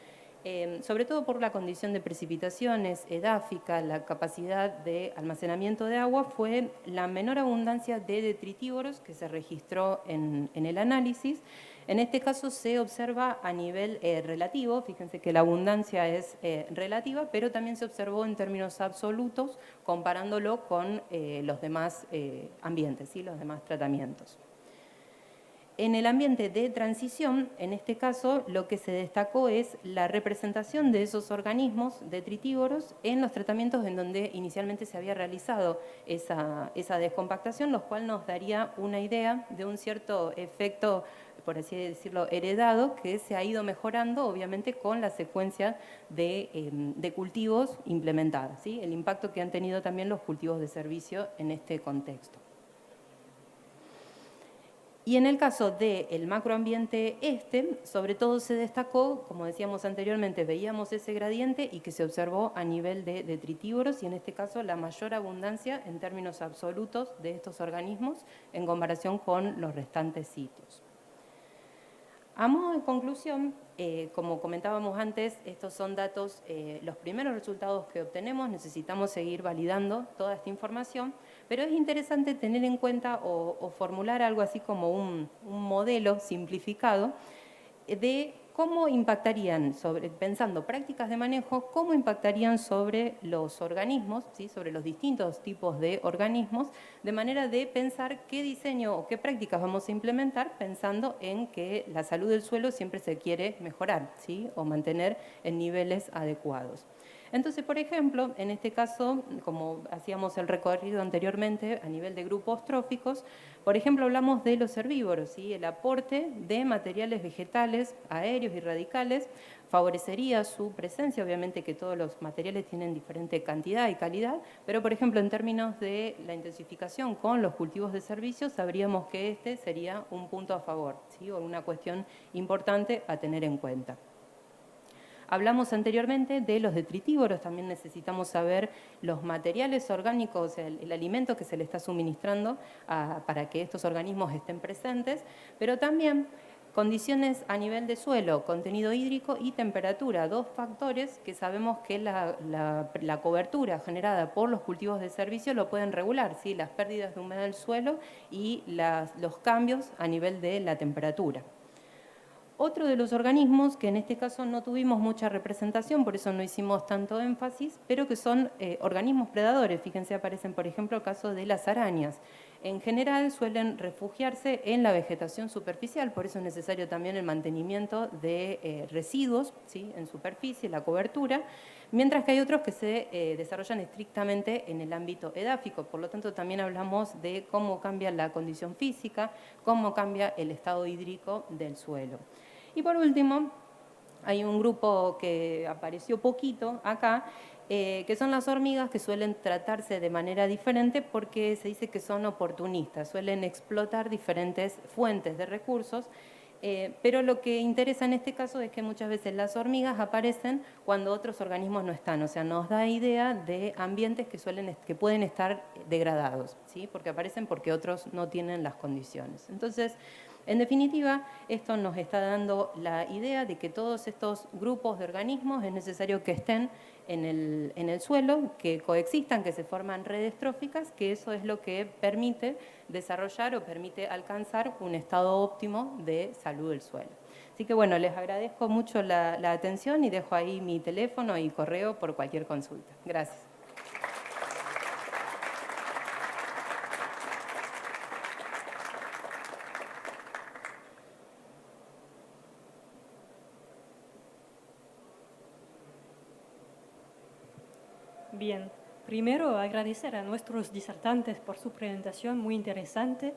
sobre todo por la condición de precipitaciones, edáfica, la capacidad de almacenamiento de agua, fue la menor abundancia de detritívoros que se registró en el análisis. En este caso se observa a nivel relativo, fíjense que la abundancia es relativa, pero también se observó en términos absolutos comparándolo con los demás ambientes, ¿sí? Los demás tratamientos. En el ambiente de transición, en este caso, lo que se destacó es la representación de esos organismos detritívoros en los tratamientos en donde inicialmente se había realizado esa descompactación, lo cual nos daría una idea de un cierto efecto, por así decirlo, heredado, que se ha ido mejorando, obviamente, con la secuencia de cultivos implementados, ¿sí? El impacto que han tenido también los cultivos de servicio en este contexto. Y en el caso del macroambiente este, sobre todo se destacó, como decíamos anteriormente, veíamos ese gradiente y que se observó a nivel de detritívoros y en este caso la mayor abundancia en términos absolutos de estos organismos en comparación con los restantes sitios. A modo de conclusión, como comentábamos antes, estos son datos, los primeros resultados que obtenemos, necesitamos seguir validando toda esta información, pero es interesante tener en cuenta o formular algo así como un modelo simplificado de cómo impactarían, pensando prácticas de manejo, cómo impactarían sobre los organismos, ¿sí? Sobre los distintos tipos de organismos, de manera de pensar qué diseño o qué prácticas vamos a implementar pensando en que la salud del suelo siempre se quiere mejorar, ¿sí? O mantener en niveles adecuados. Entonces, por ejemplo, en este caso, como hacíamos el recorrido anteriormente a nivel de grupos tróficos, por ejemplo, hablamos de los herbívoros, ¿sí? El aporte de materiales vegetales, aéreos y radicales favorecería su presencia, obviamente que todos los materiales tienen diferente cantidad y calidad, pero por ejemplo en términos de la intensificación con los cultivos de servicios, sabríamos que este sería un punto a favor, ¿sí? O una cuestión importante a tener en cuenta. Hablamos anteriormente de los detritívoros, también necesitamos saber los materiales orgánicos, el alimento que se le está suministrando para que estos organismos estén presentes, pero también condiciones a nivel de suelo, contenido hídrico y temperatura, dos factores que sabemos que la cobertura generada por los cultivos de servicio lo pueden regular, ¿sí? Las pérdidas de humedad del suelo y los cambios a nivel de la temperatura. Otro de los organismos, que en este caso no tuvimos mucha representación, por eso no hicimos tanto énfasis, pero que son organismos predadores. Fíjense, aparecen, por ejemplo, el caso de las arañas. En general suelen refugiarse en la vegetación superficial, por eso es necesario también el mantenimiento de residuos, ¿sí?, en superficie, la cobertura, mientras que hay otros que se desarrollan estrictamente en el ámbito edáfico. Por lo tanto, también hablamos de cómo cambia la condición física, cómo cambia el estado hídrico del suelo. Y por último, hay un grupo que apareció poquito acá, que son las hormigas, que suelen tratarse de manera diferente porque se dice que son oportunistas, suelen explotar diferentes fuentes de recursos, pero lo que interesa en este caso es que muchas veces las hormigas aparecen cuando otros organismos no están, o sea, nos da idea de ambientes que pueden estar degradados, ¿sí? Porque aparecen porque otros no tienen las condiciones. Entonces, en definitiva, esto nos está dando la idea de que todos estos grupos de organismos es necesario que estén en el suelo, que coexistan, que se forman redes tróficas, que eso es lo que permite desarrollar o permite alcanzar un estado óptimo de salud del suelo. Así que bueno, les agradezco mucho la atención y dejo ahí mi teléfono y correo por cualquier consulta. Gracias. Bien, primero agradecer a nuestros disertantes por su presentación muy interesante.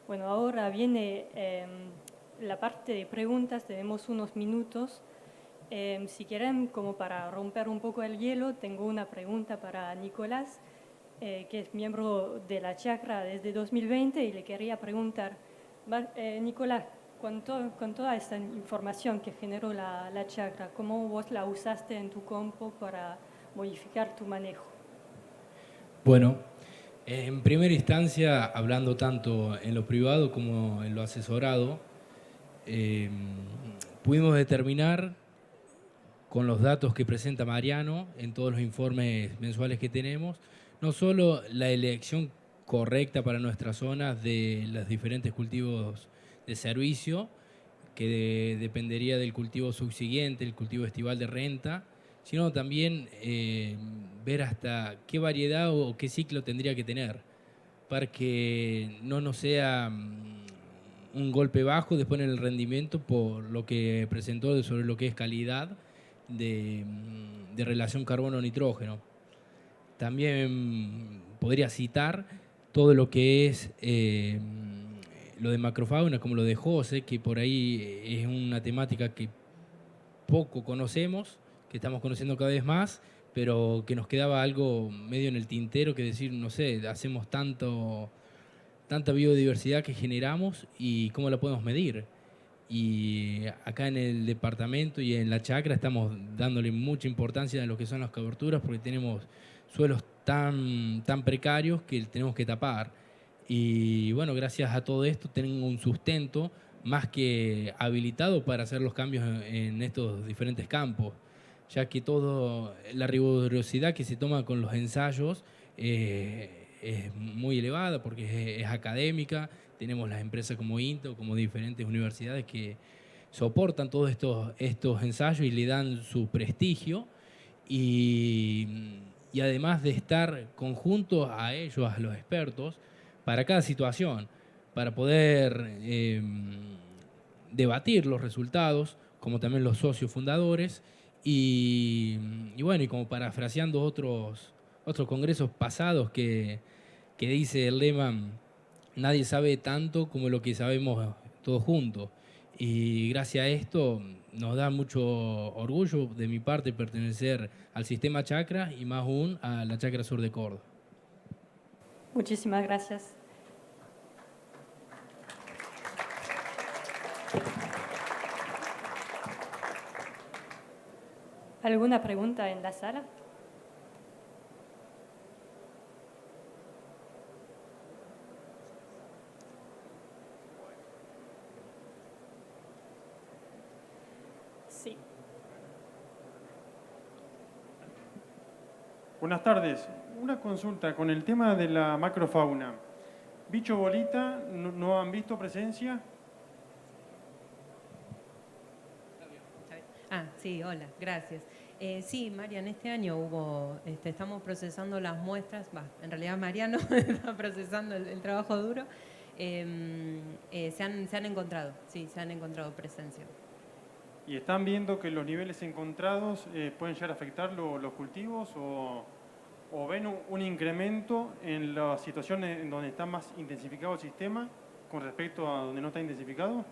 Bueno, ahora viene la parte de preguntas, tenemos unos minutos. Si quieren, como para romper un poco el hielo, tengo una pregunta para Nicolás, que es miembro de la chacra desde 2020, y le quería preguntar, Nicolás, con toda esta información que generó la chacra, ¿cómo vos la usaste en tu campo para modificar tu manejo? Bueno, en primera instancia, hablando tanto en lo privado como en lo asesorado, pudimos determinar con los datos que presenta Mariano en todos los informes mensuales que tenemos, no solo la elección correcta para nuestras zonas de los diferentes cultivos de servicio, que dependería del cultivo subsiguiente, el cultivo estival de renta, sino también ver hasta qué variedad o qué ciclo tendría que tener para que no nos sea un golpe bajo después en el rendimiento por lo que presentó sobre lo que es calidad de relación carbono-nitrógeno. También podría citar todo lo que es lo de macrofauna, como lo de José, que por ahí es una temática que poco conocemos, que estamos conociendo cada vez más, pero que nos quedaba algo medio en el tintero, que decir, no sé, hacemos tanta biodiversidad que generamos y cómo la podemos medir. Y acá en el departamento y en la chacra estamos dándole mucha importancia a lo que son las coberturas, porque tenemos suelos tan precarios que tenemos que tapar. Y bueno, gracias a todo esto tengo un sustento más que habilitado para hacer los cambios en estos diferentes campos, ya que toda la rigurosidad que se toma con los ensayos es muy elevada porque es académica. Tenemos las empresas como INTA, como diferentes universidades que soportan todos estos ensayos y le dan su prestigio. Y además de estar conjuntos a ellos, a los expertos, para cada situación, para poder debatir los resultados, como también los socios fundadores, y bueno, y como parafraseando otros congresos pasados que dice el lema, nadie sabe tanto como lo que sabemos todos juntos. Y gracias a esto nos da mucho orgullo de mi parte pertenecer al sistema chacra y más aún a la chacra sur de Córdoba. Muchísimas gracias. ¿Alguna pregunta en la sala? Sí. Buenas tardes. Una consulta con el tema de la macrofauna. Bicho bolita, ¿no han visto presencia? Sí, hola, gracias. Sí, Marian, este año estamos procesando las muestras, en realidad Mariano está procesando el trabajo duro. Se han encontrado, sí, se han encontrado presencia. ¿Y están viendo que los niveles encontrados pueden llegar a afectar los cultivos o ven un incremento en las situaciones en donde está más intensificado el sistema con respecto a donde no está intensificado?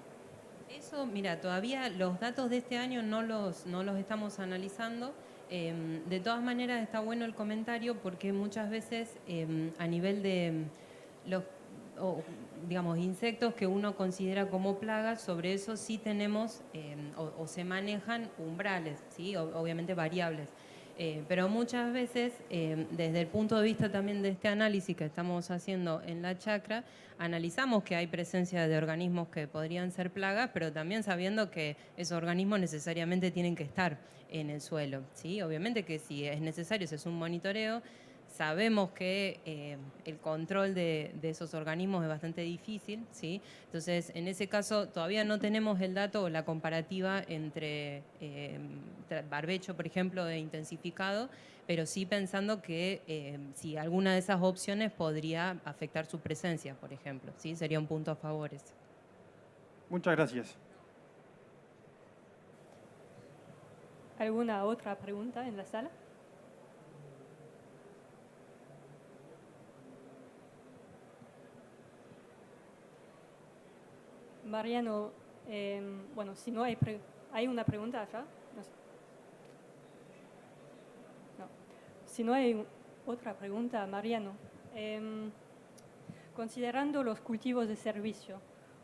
Eso, mira, todavía los datos de este año no los estamos analizando. De todas maneras está bueno el comentario porque muchas veces a nivel de los digamos, insectos que uno considera como plagas, sobre eso sí tenemos o se manejan umbrales, ¿sí? Obviamente variables. Pero muchas veces, desde el punto de vista también de este análisis que estamos haciendo en la chacra, analizamos que hay presencia de organismos que podrían ser plagas, pero también sabiendo que esos organismos necesariamente tienen que estar en el suelo, ¿sí? Obviamente que si es necesario, si es un monitoreo, sabemos que el control de esos organismos es bastante difícil, ¿sí? Entonces, en ese caso, todavía no tenemos el dato o la comparativa entre barbecho, por ejemplo, e intensificado, pero sí pensando que si alguna de esas opciones podría afectar su presencia, por ejemplo, ¿sí? Sería un punto a favor ese. Muchas gracias. ¿Alguna otra pregunta en la sala? Mariano, bueno, si no hay, ¿hay una pregunta allá? No sé. No. Si no hay otra pregunta, Mariano, considerando los cultivos de servicio,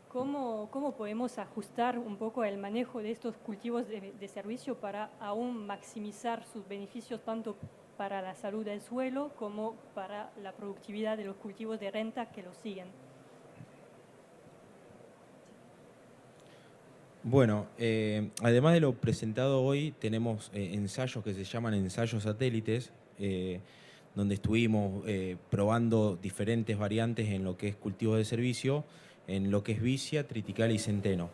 ¿cómo podemos ajustar un poco el manejo de estos cultivos de servicio para aún maximizar sus beneficios tanto para la salud del suelo como para la productividad de los cultivos de renta que los siguen? Bueno, además de lo presentado hoy, tenemos ensayos que se llaman ensayos satélites, donde estuvimos probando diferentes variantes en lo que es cultivo de servicio, en lo que es vicia, triticale y centeno.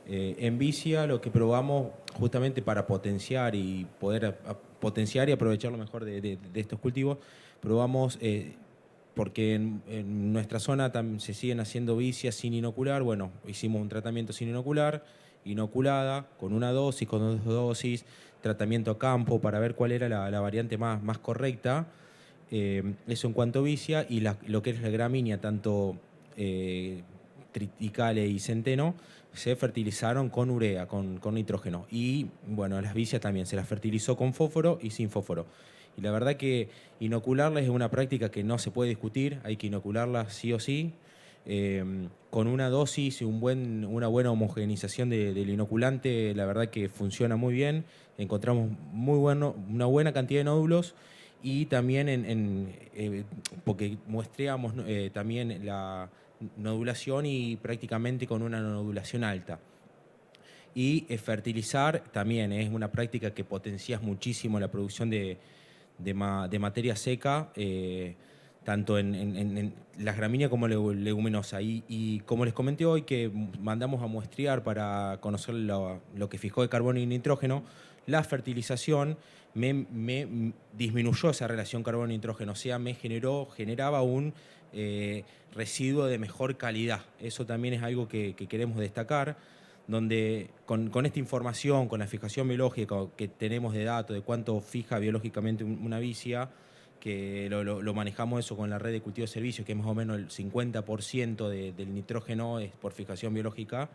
En vicia lo que probamos justamente para potenciar y poder potenciar y aprovechar lo mejor de estos cultivos, probamos, porque en nuestra zona se siguen haciendo vicias sin inocular, bueno, hicimos un tratamiento sin inocular, inoculada, con una dosis, con dos dosis, tratamiento a campo para ver cuál era la variante más correcta. Eso en cuanto a vicia, y lo que es la gramínea, tanto triticale y centeno, se fertilizaron con urea, con nitrógeno. Y bueno, las vicias también se las fertilizó con fósforo y sin fósforo. Y la verdad que inocularlas es una práctica que no se puede discutir, hay que inocularlas sí o sí. Con una dosis y una buena homogenización del inoculante, la verdad que funciona muy bien. Encontramos una buena cantidad de nódulos y también porque muestreamos también la nodulación y prácticamente con una nodulación alta. Y fertilizar también es una práctica que potencia muchísimo la producción de materia seca, tanto en las gramíneas como leguminosa. Y como les comenté hoy, que mandamos a muestrear para conocer lo que fijó de carbono y nitrógeno, la fertilización me disminuyó esa relación carbono-nitrógeno, o sea, generaba un residuo de mejor calidad. Eso también es algo que queremos destacar, donde con esta información, con la fijación biológica que tenemos de datos de cuánto fija biológicamente una vicia, que lo manejamos eso con la red de cultivo de servicios, que es más o menos el 50% del nitrógeno es por fijación biológica.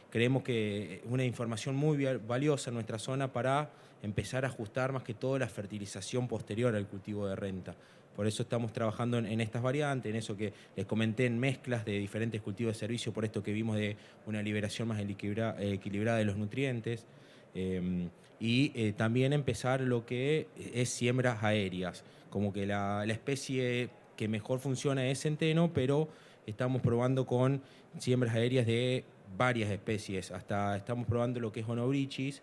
Creemos que es una información muy valiosa en nuestra zona para empezar a ajustar más que todo la fertilización posterior al cultivo de renta. Por eso estamos trabajando en estas variantes, en eso que les comenté, en mezclas de diferentes cultivos de servicio, por esto que vimos de una liberación más equilibrada de los nutrientes. Y también empezar lo que es siembras aéreas, como que la especie que mejor funciona es centeno, pero estamos probando con siembras aéreas de varias especies. Hasta estamos probando lo que es Onobrichis,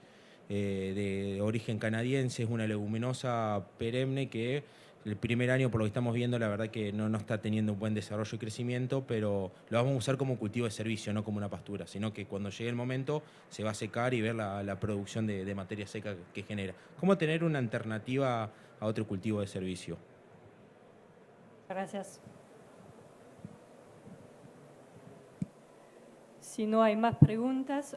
de origen canadiense, es una leguminosa perenne que el primer año, por lo que estamos viendo, la verdad que no está teniendo un buen desarrollo y crecimiento, pero lo vamos a usar como cultivo de servicio, no como una pastura, sino que cuando llegue el momento se va a secar y ver la producción de materia seca que genera. ¿Cómo tener una alternativa a otro cultivo de servicio? Gracias. Si no hay más preguntas,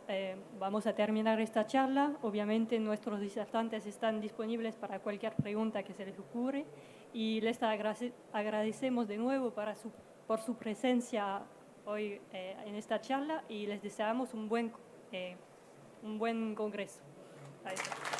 vamos a terminar esta charla. Obviamente nuestros disertantes están disponibles para cualquier pregunta que se les ocurre y les agradecemos de nuevo por su presencia hoy en esta charla y les deseamos un buen congreso. Gracias.